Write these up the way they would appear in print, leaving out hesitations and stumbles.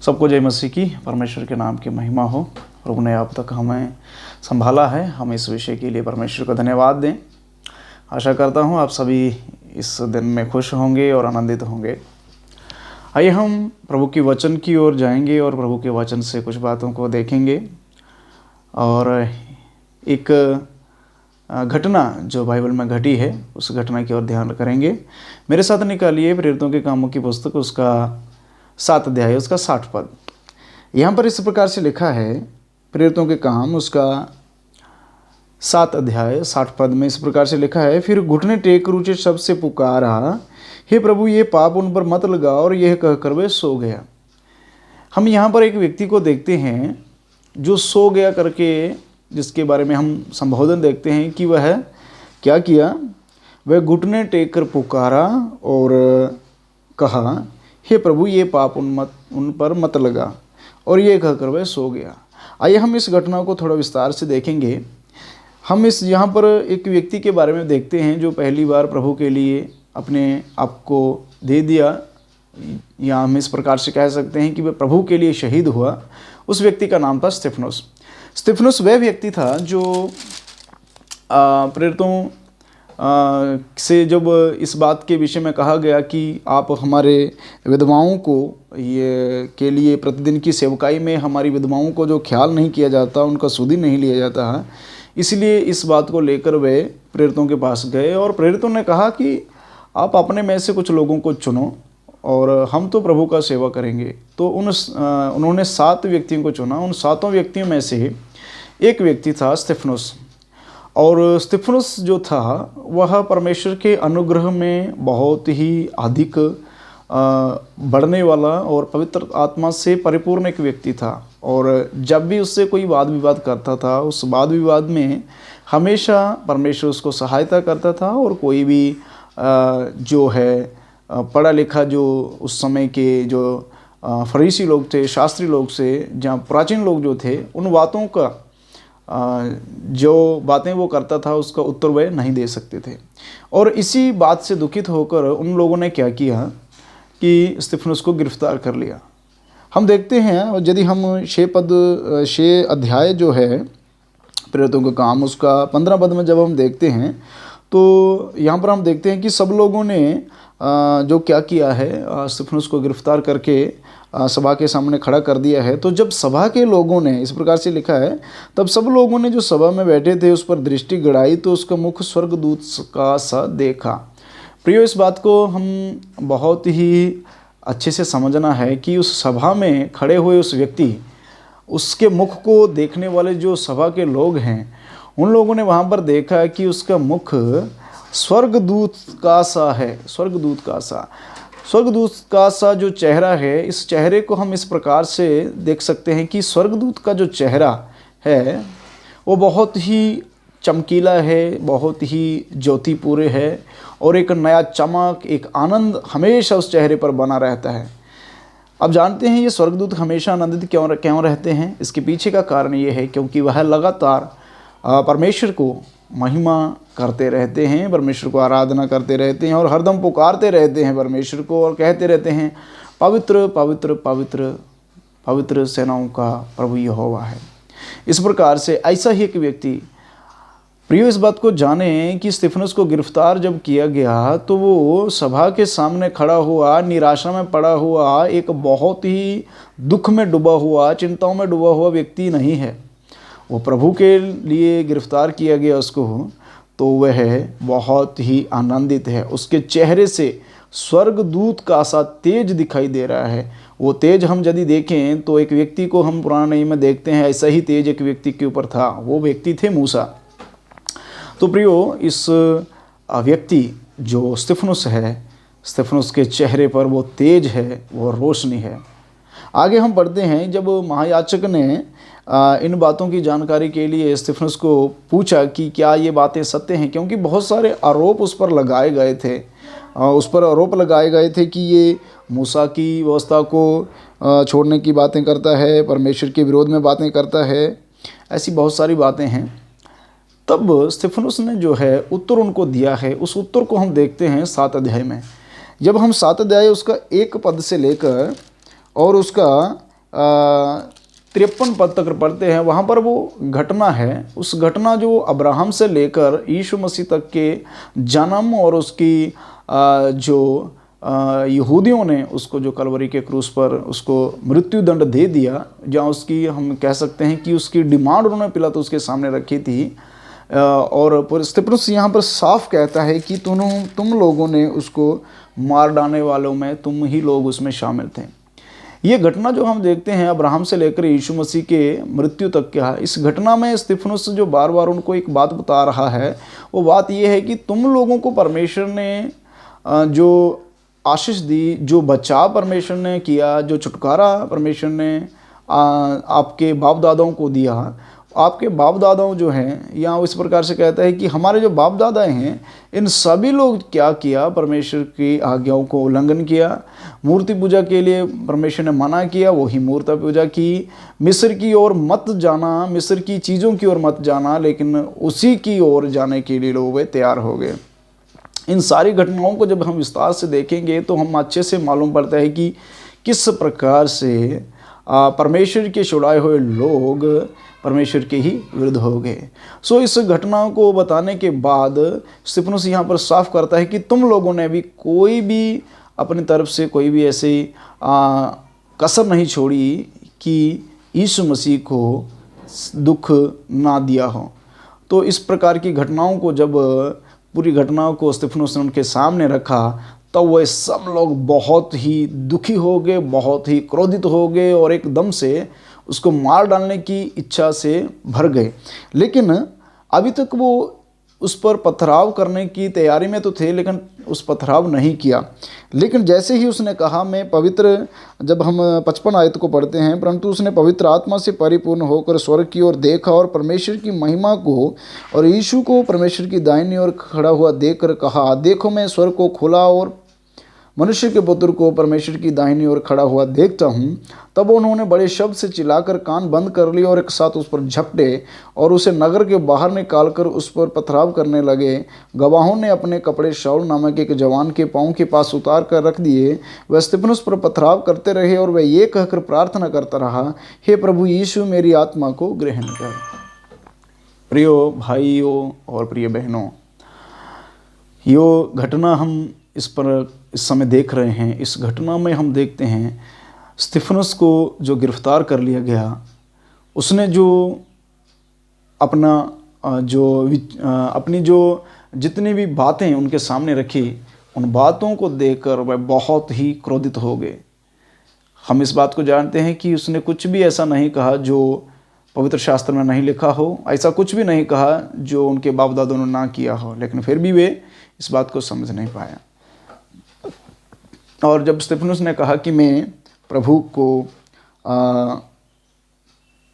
सबको जय मसीह की। परमेश्वर के नाम की महिमा हो। प्रभु ने अब तक हमें संभाला है, हम इस विषय के लिए परमेश्वर को धन्यवाद दें। आशा करता हूँ आप सभी इस दिन में खुश होंगे और आनंदित होंगे। आइए हम प्रभु की वचन की ओर जाएंगे और प्रभु के वचन से कुछ बातों को देखेंगे और एक घटना जो बाइबल में घटी है उस घटना की ओर ध्यान करेंगे। मेरे साथ निकालिए प्रेरितों के कामों की पुस्तक, उसका 7 अध्याय, उसका 60 पद। यहाँ पर इस प्रकार से लिखा है, प्रेरितों के काम उसका 7 अध्याय 60 पद में इस प्रकार से लिखा है, फिर घुटने टेक कर ऊंचे शब्द से पुकारा, हे प्रभु ये पाप उन पर मत लगा, और यह कहकर वह सो गया। हम यहाँ पर एक व्यक्ति को देखते हैं जो सो गया करके, जिसके बारे में हम संबोधन देखते हैं कि वह क्या किया। वह घुटने टेक कर पुकारा और कहा, हे प्रभु ये पाप उन पर मत लगा, और ये कहकर वह सो गया। आइए हम इस घटना को थोड़ा विस्तार से देखेंगे। हम यहाँ पर एक व्यक्ति के बारे में देखते हैं जो पहली बार प्रभु के लिए अपने आप को दे दिया, या हम इस प्रकार से कह सकते हैं कि वह प्रभु के लिए शहीद हुआ। उस व्यक्ति का नाम था स्तिफनुस। स्तिफनुस वह व्यक्ति था जो प्रेरितों से जब इस बात के विषय में कहा गया कि आप हमारे विधवाओं को के लिए प्रतिदिन की सेवकाई में हमारी विधवाओं को जो ख्याल नहीं किया जाता, उनका सुधि नहीं लिया जाता है, इसलिए इस बात को लेकर वे प्रेरितों के पास गए और प्रेरितों ने कहा कि आप अपने में से कुछ लोगों को चुनो और हम तो प्रभु का सेवा करेंगे। तो उन्होंने 7 व्यक्तियों को चुना। उन 7 व्यक्तियों में से एक व्यक्ति था स्तिफनुस। और स्तिफनुस जो था वह परमेश्वर के अनुग्रह में बहुत ही अधिक बढ़ने वाला और पवित्र आत्मा से परिपूर्ण एक व्यक्ति था। और जब भी उससे कोई वाद विवाद करता था, उस वाद विवाद में हमेशा परमेश्वर उसको सहायता करता था। और कोई भी जो है पढ़ा लिखा, जो उस समय के जो फरीसी लोग थे, शास्त्री लोग से, जहाँ प्राचीन लोग जो थे, उन बातों का जो बातें वो करता था उसका उत्तर वह नहीं दे सकते थे। और इसी बात से दुखित होकर उन लोगों ने क्या किया कि स्तिफनुस को गिरफ्तार कर लिया। हम देखते हैं, और यदि हम 6 अध्याय जो है प्रेरितों का काम उसका 15 पद में जब हम देखते हैं तो यहाँ पर हम देखते हैं कि सब लोगों ने जो क्या किया है, स्तिफनुस को गिरफ्तार करके सभा के सामने खड़ा कर दिया है। तो जब सभा के लोगों ने, इस प्रकार से लिखा है, तब सब लोगों ने जो सभा में बैठे थे उस पर दृष्टि गड़ाई तो उसका मुख स्वर्गदूत का सा देखा। प्रियो, इस बात को हम बहुत ही अच्छे से समझना है कि उस सभा में खड़े हुए उस व्यक्ति, उसके मुख को देखने वाले जो सभा के लोग हैं, उन लोगों ने वहाँ पर देखा कि उसका मुख स्वर्गदूत का सा है। स्वर्गदूत का सा जो चेहरा है, इस चेहरे को हम इस प्रकार से देख सकते हैं कि स्वर्गदूत का जो चेहरा है वो बहुत ही चमकीला है, बहुत ही ज्योतिपूर्ण है, और एक नया चमक, एक आनंद हमेशा उस चेहरे पर बना रहता है। अब जानते हैं ये स्वर्गदूत हमेशा आनंदित क्यों रहते हैं। इसके पीछे का कारण ये है क्योंकि वह लगातार परमेश्वर को महिमा करते रहते हैं, परमेश्वर को आराधना करते रहते हैं और हरदम पुकारते रहते हैं परमेश्वर को, और कहते रहते हैं, पवित्र पवित्र पवित्र पवित्र सेनाओं का प्रभु यहोवा है। इस प्रकार से ऐसा ही एक व्यक्ति, प्रियो, इस बात को जाने कि स्तिफनुस को गिरफ्तार जब किया गया तो वो सभा के सामने खड़ा हुआ, निराशा में पड़ा हुआ, एक बहुत ही दुख में डूबा हुआ, चिंताओं में डूबा हुआ व्यक्ति नहीं है। वो प्रभु के लिए गिरफ्तार किया गया उसको, तो वह बहुत ही आनंदित है। उसके चेहरे से स्वर्गदूत का सा तेज दिखाई दे रहा है। वो तेज हम यदि देखें तो एक व्यक्ति को हम पुराने नियम में देखते हैं, ऐसा ही तेज एक व्यक्ति के ऊपर था। वो व्यक्ति थे मूसा। तो प्रियो, इस व्यक्ति जो स्तिफनुस है, स्तिफनुस के चेहरे पर वो तेज है, वो रोशनी है। आगे हम पढ़ते हैं, जब महायाजक ने इन बातों की जानकारी के लिए स्तिफनुस को पूछा कि क्या ये बातें सत्य हैं, क्योंकि बहुत सारे आरोप उस पर लगाए गए थे। उस पर आरोप लगाए गए थे कि ये मूसा की व्यवस्था को छोड़ने की बातें करता है, परमेश्वर के विरोध में बातें करता है, ऐसी बहुत सारी बातें हैं। तब स्तिफनुस ने जो है उत्तर उनको दिया है। उस उत्तर को हम देखते हैं 7 अध्याय में। जब हम 7 अध्याय उसका 1 पद से लेकर और उसका 53 पद तक पढ़ते हैं, वहाँ पर वो घटना है, उस घटना जो अब्राहम से लेकर यीशु मसीह तक के जन्म और उसकी जो यहूदियों ने उसको जो कलवरी के क्रूस पर उसको मृत्यु दंड दे दिया, जहाँ उसकी हम कह सकते हैं कि उसकी डिमांड उन्होंने पिलातुस के सामने रखी थी। और स्तिफनुस यहाँ पर साफ कहता है कि तुम लोगों ने उसको मार डालने वालों में तुम ही लोग उसमें शामिल थे। ये घटना जो हम देखते हैं अब्राहम से लेकर यीशु मसीह के मृत्यु तक क्या है, इस घटना में स्तिफनुस जो बार बार उनको एक बात बता रहा है, वो बात ये है कि तुम लोगों को परमेश्वर ने जो आशीष दी, जो बचाव परमेश्वर ने किया, जो छुटकारा परमेश्वर ने आपके बाप दादाओं को दिया, आपके बाप दादाओं जो हैं, यहाँ इस प्रकार से कहता है कि हमारे जो बाप दादा हैं इन सभी लोग क्या किया, परमेश्वर की आज्ञाओं को उल्लंघन किया, मूर्ति पूजा के लिए परमेश्वर ने मना किया, वही मूर्ति पूजा की, मिस्र की ओर मत जाना, मिस्र की चीज़ों की ओर मत जाना, लेकिन उसी की ओर जाने के लिए लोग वे तैयार हो गए। इन सारी घटनाओं को जब हम विस्तार से देखेंगे तो हम अच्छे से मालूम पड़ता है कि किस प्रकार से परमेश्वर के छुड़ाए हुए लोग परमेश्वर के ही विरुद्ध हो गए। सो इस घटना को बताने के बाद स्तिफनुस यहाँ पर साफ करता है कि तुम लोगों ने भी कोई भी अपनी तरफ से कोई भी ऐसी कसर नहीं छोड़ी कि यीशु मसीह को दुख ना दिया हो। तो इस प्रकार की घटनाओं को जब पूरी घटनाओं को स्तिफनुस ने उनके सामने रखा तब वह सब लोग बहुत ही दुखी हो गए, बहुत ही क्रोधित हो गए और एकदम से उसको मार डालने की इच्छा से भर गए। लेकिन अभी तक वो उस पर पथराव करने की तैयारी में तो थे, लेकिन उस पथराव नहीं किया। लेकिन जैसे ही उसने कहा मैं पवित्र, जब हम 55 आयत को पढ़ते हैं, परंतु उसने पवित्र आत्मा से परिपूर्ण होकर स्वर्ग की ओर देखा और परमेश्वर की महिमा को और यीशु को परमेश्वर की दाहिनी ओर खड़ा हुआ देखकर कहा, देखो मैं स्वर्ग को खुला और मनुष्य के पुत्र को परमेश्वर की दाहिनी ओर खड़ा हुआ देखता हूँ। तब उन्होंने बड़े शब्द से चिल्लाकर कान बंद कर लिए और एक साथ उस पर झपटे और उसे नगर के बाहर निकालकर उस पर पथराव करने लगे। गवाहों ने अपने कपड़े शाऊल नामक एक जवान के पाँव के पास उतार कर रख दिए। वह स्तिफनुस पर पथराव करते रहे और वह ये कहकर प्रार्थना करता रहा, हे प्रभु यीशु मेरी आत्मा को ग्रहण कर। प्रियो भाइयों और प्रिय बहनों, यो घटना हम इस समय देख रहे हैं। इस घटना में हम देखते हैं स्तिफनुस को जो गिरफ्तार कर लिया गया, उसने जो अपनी जो जितनी भी बातें उनके सामने रखी, उन बातों को देखकर वह बहुत ही क्रोधित हो गए। हम इस बात को जानते हैं कि उसने कुछ भी ऐसा नहीं कहा जो पवित्र शास्त्र में नहीं लिखा हो, ऐसा कुछ भी नहीं कहा जो उनके बाप दादों ने ना किया हो, लेकिन फिर भी वे इस बात को समझ नहीं पाया। और जब स्तिफनुस ने कहा कि मैं प्रभु को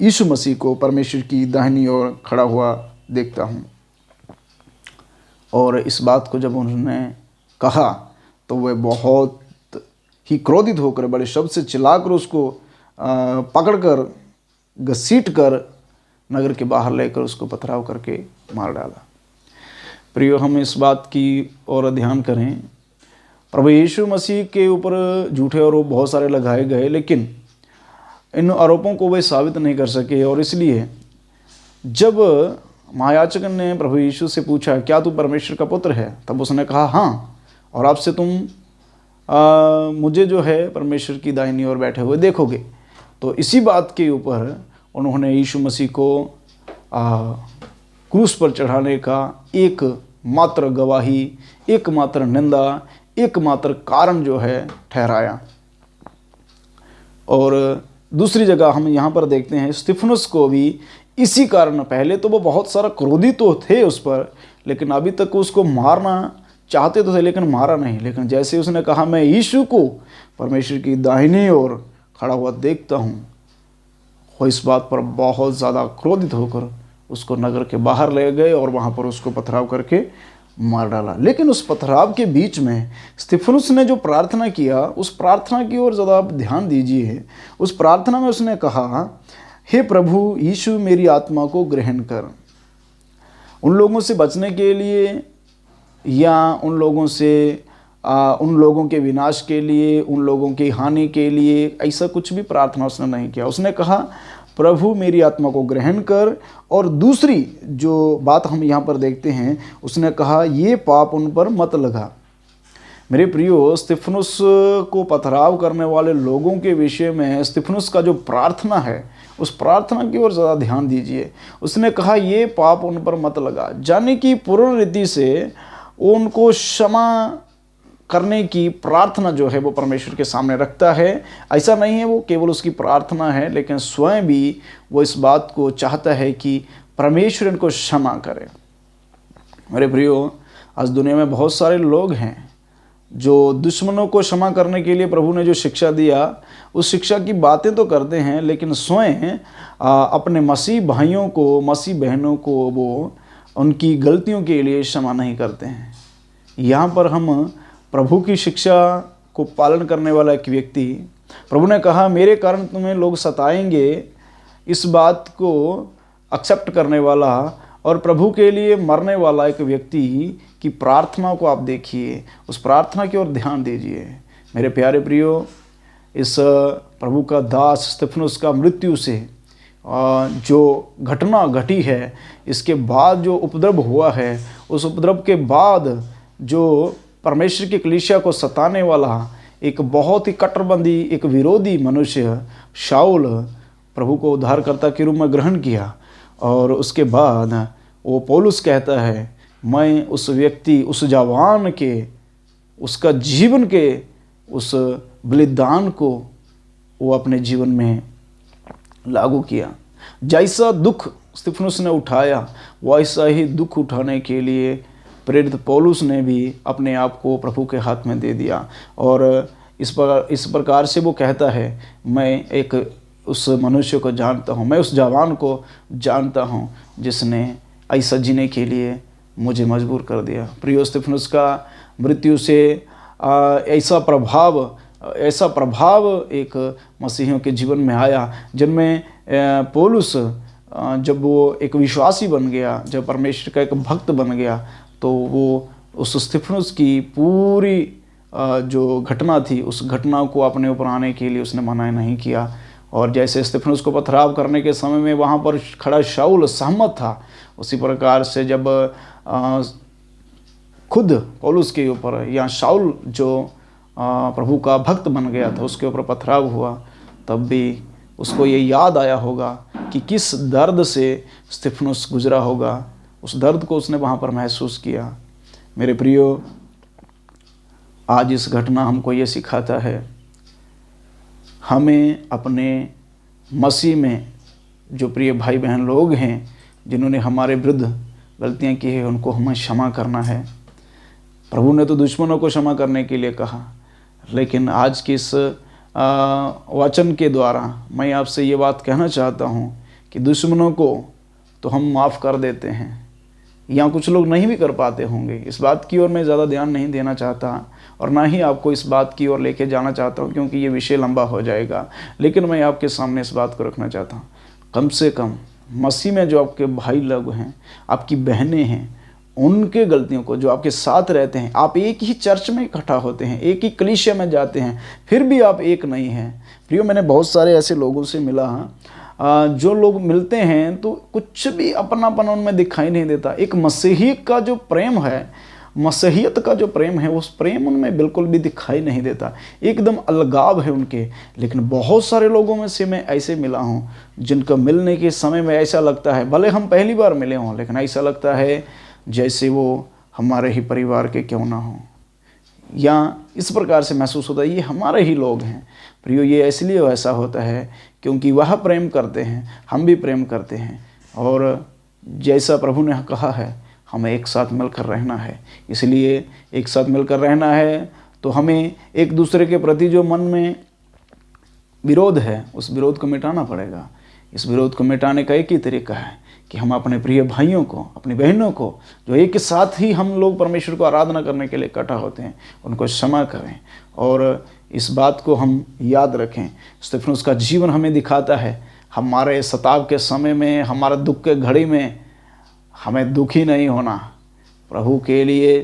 यीशु मसीह को परमेश्वर की दाहिनी ओर खड़ा हुआ देखता हूँ, और इस बात को जब उन्होंने कहा तो वह बहुत ही क्रोधित होकर बड़े शब्द से चिल्लाकर उसको पकड़कर घसीट कर नगर के बाहर लेकर उसको पथराव करके मार डाला। प्रियो, हम इस बात की ओर ध्यान करें, प्रभु यीशु मसीह के ऊपर झूठे आरोप बहुत सारे लगाए गए, लेकिन इन आरोपों को वे साबित नहीं कर सके। और इसलिए जब महायाजक ने प्रभु यीशु से पूछा, क्या तू परमेश्वर का पुत्र है, तब उसने कहा हाँ, और अब से तुम मुझे जो है परमेश्वर की दाहिनी ओर बैठे हुए देखोगे। तो इसी बात के ऊपर उन्होंने यीशु मसीह को क्रूस पर चढ़ाने का एक मात्र गवाही, एकमात्र निंदा, एकमात्र कारण जो है ठहराया। और दूसरी जगह हम यहाँ पर देखते हैं स्तिफनुस को भी इसी कारण, पहले तो वो बहुत सारा क्रोधित तो थे उस पर, लेकिन अभी तक उसको मारना चाहते तो थे लेकिन मारा नहीं। लेकिन जैसे उसने कहा मैं यीशु को परमेश्वर की दाहिनी ओर खड़ा हुआ देखता हूँ, वो इस बात पर बहुत ज़्यादा क्रोधित होकर उसको नगर के बाहर ले गए और वहाँ पर उसको पथराव करके मार डाला। लेकिन उस पथराव के बीच में स्तिफनुस ने जो प्रार्थना किया, उस प्रार्थना की ओर ज़्यादा आप ध्यान दीजिए। उस प्रार्थना में उसने कहा, हे प्रभु यीशु मेरी आत्मा को ग्रहण कर। उन लोगों से बचने के लिए या उन लोगों से उन लोगों के विनाश के लिए, उन लोगों की हानि के लिए ऐसा कुछ भी प्रार्थना उसने नहीं किया। उसने कहा प्रभु मेरी आत्मा को ग्रहण कर। और दूसरी जो बात हम यहाँ पर देखते हैं, उसने कहा ये पाप उन पर मत लगा। मेरे प्रियो, स्तिफनुस को पथराव करने वाले लोगों के विषय में स्तिफनुस का जो प्रार्थना है, उस प्रार्थना की ओर ज़्यादा ध्यान दीजिए। उसने कहा ये पाप उन पर मत लगा, यानी कि पूर्ण रीति से उनको क्षमा करने की प्रार्थना जो है वो परमेश्वर के सामने रखता है। ऐसा नहीं है वो केवल उसकी प्रार्थना है, लेकिन स्वयं भी वो इस बात को चाहता है कि परमेश्वर इनको क्षमा करे। मेरे प्रियो, आज दुनिया में बहुत सारे लोग हैं जो दुश्मनों को क्षमा करने के लिए प्रभु ने जो शिक्षा दिया, उस शिक्षा की बातें तो करते हैं, लेकिन स्वयं अपने मसीह भाइयों को, मसीह बहनों को वो उनकी गलतियों के लिए क्षमा नहीं करते हैं। यहाँ पर हम प्रभु की शिक्षा को पालन करने वाला एक व्यक्ति, प्रभु ने कहा मेरे कारण तुम्हें लोग सताएंगे, इस बात को एक्सेप्ट करने वाला और प्रभु के लिए मरने वाला एक व्यक्ति की प्रार्थना को आप देखिए, उस प्रार्थना की ओर ध्यान दीजिए। मेरे प्यारे प्रियो, इस प्रभु का दास स्तिफनुस का मृत्यु से जो घटना घटी है, इसके बाद जो उपद्रव हुआ है, उस उपद्रव के बाद जो परमेश्वर की कलीसिया को सताने वाला एक बहुत ही कट्टरबंदी, एक विरोधी मनुष्य शाऊल प्रभु को उद्धारकर्ता के रूप में ग्रहण किया। और उसके बाद वो पौलुस कहता है मैं उस व्यक्ति, उस जवान के, उसका जीवन के उस बलिदान को वो अपने जीवन में लागू किया। जैसा दुख स्तिफनुस ने उठाया, वैसा ही दुख उठाने के लिए प्रेरित पौलुस ने भी अपने आप को प्रभु के हाथ में दे दिया। और इस प्रकार से वो कहता है मैं एक उस मनुष्य को जानता हूँ, मैं उस जवान को जानता हूँ जिसने ऐसा जीने के लिए मुझे मजबूर कर दिया। प्रियो, स्तिफनुस का मृत्यु से ऐसा प्रभाव एक मसीहियों के जीवन में आया, जिनमें पौलुस जब वो एक विश्वासी बन गया, जब परमेश्वर का एक भक्त बन गया, तो वो उस स्तिफनुस की पूरी जो घटना थी, उस घटना को अपने ऊपर आने के लिए उसने मना नहीं किया। और जैसे स्तिफनुस को पथराव करने के समय में वहाँ पर खड़ा शाऊल सहमत था, उसी प्रकार से जब खुद पौलुस के ऊपर या शाऊल जो प्रभु का भक्त बन गया था, उसके ऊपर पथराव हुआ, तब भी उसको ये याद आया होगा कि किस दर्द से स्तिफनुस गुजरा होगा। उस दर्द को उसने वहाँ पर महसूस किया। मेरे प्रियो, आज इस घटना हमको ये सिखाता है, हमें अपने मसीह में जो प्रिय भाई बहन लोग हैं जिन्होंने हमारे विरुद्ध गलतियाँ की है, उनको हमें क्षमा करना है। प्रभु ने तो दुश्मनों को क्षमा करने के लिए कहा, लेकिन आज के इस वचन के द्वारा मैं आपसे ये बात कहना चाहता हूँ कि दुश्मनों को तो हम माफ़ कर देते हैं, या कुछ लोग नहीं भी कर पाते होंगे। इस बात की ओर मैं ज़्यादा ध्यान नहीं देना चाहता और ना ही आपको इस बात की ओर लेके जाना चाहता हूँ, क्योंकि ये विषय लंबा हो जाएगा। लेकिन मैं आपके सामने इस बात को रखना चाहता हूँ, कम से कम मसीह में जो आपके भाई लोग हैं, आपकी बहनें हैं, उनके गलतियों को, जो आपके साथ रहते हैं, आप एक ही चर्च में इकट्ठा होते हैं, एक ही कलीसिया में जाते हैं, फिर भी आप एक नहीं हैं। प्रियो, मैंने बहुत सारे ऐसे लोगों से मिला, जो लोग मिलते हैं तो कुछ भी अपनापन उनमें दिखाई नहीं देता। एक मसीही का जो प्रेम है, मसीहियत का जो प्रेम है, उस प्रेम उनमें बिल्कुल भी दिखाई नहीं देता, एकदम अलगाव है उनके। लेकिन बहुत सारे लोगों में से मैं ऐसे मिला हूँ जिनका मिलने के समय में ऐसा लगता है, भले हम पहली बार मिले हों, लेकिन ऐसा लगता है जैसे वो हमारे ही परिवार के क्यों ना हों, या इस प्रकार से महसूस होता है ये हमारे ही लोग हैं। प्रियो, ये इसलिए ऐसा होता है क्योंकि वह प्रेम करते हैं, हम भी प्रेम करते हैं, और जैसा प्रभु ने कहा है हमें एक साथ मिलकर रहना है। इसलिए एक साथ मिलकर रहना है तो हमें एक दूसरे के प्रति जो मन में विरोध है, उस विरोध को मिटाना पड़ेगा। इस विरोध को मिटाने का एक ही तरीका है कि हम अपने प्रिय भाइयों को, अपनी बहनों को, जो एक साथ ही हम लोग परमेश्वर को आराधना करने के लिए इकट्ठा होते हैं, उनको क्षमा करें। और इस बात को हम याद रखें, स्तिफनुस का जीवन हमें दिखाता है, हमारे सताव के समय में, हमारे दुख के घड़ी में हमें दुखी नहीं होना, प्रभु के लिए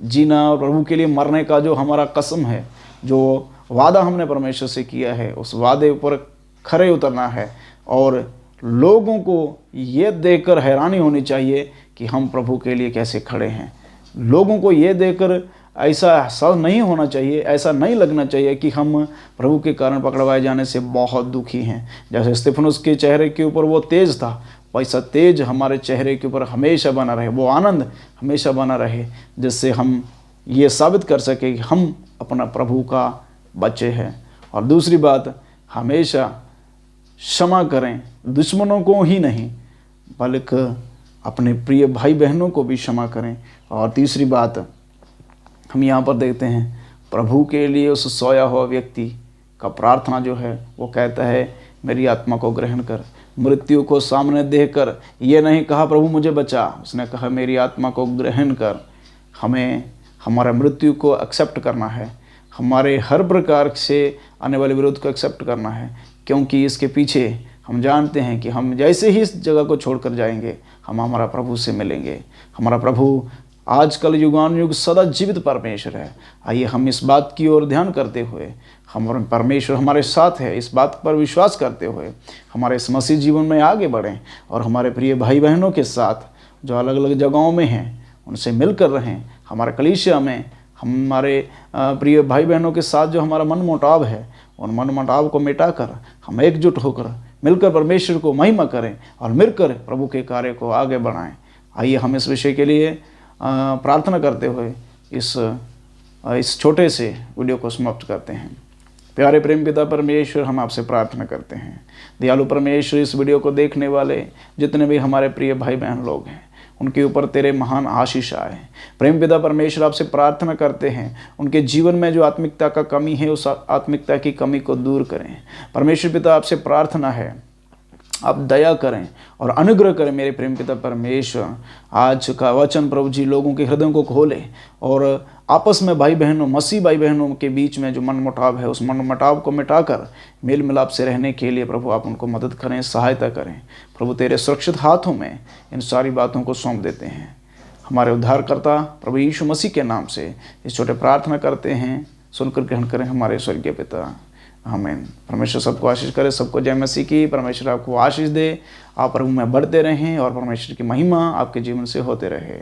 जीना और प्रभु के लिए मरने का जो हमारा कसम है, जो वादा हमने परमेश्वर से किया है, उस वादे पर खरे उतरना है। और लोगों को ये देखकर हैरानी होनी चाहिए कि हम प्रभु के लिए कैसे खड़े हैं। लोगों को ये देखकर ऐसा एहसास नहीं होना चाहिए, ऐसा नहीं लगना चाहिए कि हम प्रभु के कारण पकड़वाए जाने से बहुत दुखी हैं। जैसे स्तिफनुस के चेहरे के ऊपर वो तेज था, वैसा तेज हमारे चेहरे के ऊपर हमेशा बना रहे, वो आनंद हमेशा बना रहे, जिससे हम ये साबित कर सके कि हम अपना प्रभु का बच्चे हैं। और दूसरी बात, हमेशा क्षमा करें, दुश्मनों को ही नहीं बल्कि अपने प्रिय भाई बहनों को भी क्षमा करें। और तीसरी बात हम यहाँ पर देखते हैं, प्रभु के लिए उस सोया हुआ व्यक्ति का प्रार्थना जो है वो कहता है, मेरी आत्मा को ग्रहण कर। मृत्यु को सामने देखकर ये नहीं कहा प्रभु मुझे बचा, उसने कहा मेरी आत्मा को ग्रहण कर। हमें हमारा मृत्यु को एक्सेप्ट करना है, हमारे हर प्रकार से आने वाले विरोध को एक्सेप्ट करना है, क्योंकि इसके पीछे हम जानते हैं कि हम जैसे ही इस जगह को छोड़कर जाएंगे हम हमारा प्रभु से मिलेंगे। हमारा प्रभु आजकल युगानुयुग सदा जीवित परमेश्वर है। आइए हम इस बात की ओर ध्यान करते हुए, हमारा परमेश्वर हमारे साथ है, इस बात पर विश्वास करते हुए हमारे इस मसीह जीवन में आगे बढ़ें और हमारे प्रिय भाई बहनों के साथ जो अलग अलग जगहों में हैं उनसे मिलकर रहें। हमारे कलीसिया में हमारे प्रिय भाई बहनों के साथ जो हमारा मन मुटाव है, उन मन मुटाव को मिटाकर हम एकजुट होकर मिलकर परमेश्वर को महिमा करें और मिलकर प्रभु के कार्य को आगे बढ़ाएं। आइए हम इस विषय के लिए प्रार्थना करते हुए इस छोटे से वीडियो को समाप्त करते हैं। प्यारे प्रेम पिता परमेश्वर, हम आपसे प्रार्थना करते हैं, दयालु परमेश्वर, इस वीडियो को देखने वाले जितने भी हमारे प्रिय भाई बहन लोग हैं उनके ऊपर तेरे महान आशीष आए। प्रेम पिता परमेश्वर, आपसे प्रार्थना करते हैं उनके जीवन में जो आत्मिकता का कमी है उस आत्मिकता की कमी को दूर करें। परमेश्वर पिता, आपसे प्रार्थना है आप दया करें और अनुग्रह करें मेरे प्रेम पिता परमेश्वर। आज का वचन प्रभु जी लोगों के हृदयों को खोले और आपस में भाई बहनों, मसीह भाई बहनों के बीच में जो मन मुटाव है उस मन मुटाव को मिटाकर मेल मिलाप से रहने के लिए प्रभु आप उनको मदद करें, सहायता करें। प्रभु तेरे सुरक्षित हाथों में इन सारी बातों को सौंप देते हैं। हमारे उद्धारकर्ता प्रभु यीशु मसीह के नाम से इस छोटे प्रार्थना करते हैं, सुनकर ग्रहण करें हमारे स्वर्गीय पिता, आमीन। परमेश्वर सबको आशीष करे, सबको जय मसीह की। परमेश्वर आपको आशीष दे, आप प्रभु में बढ़ते रहें और परमेश्वर की महिमा आपके जीवन से होते रहे।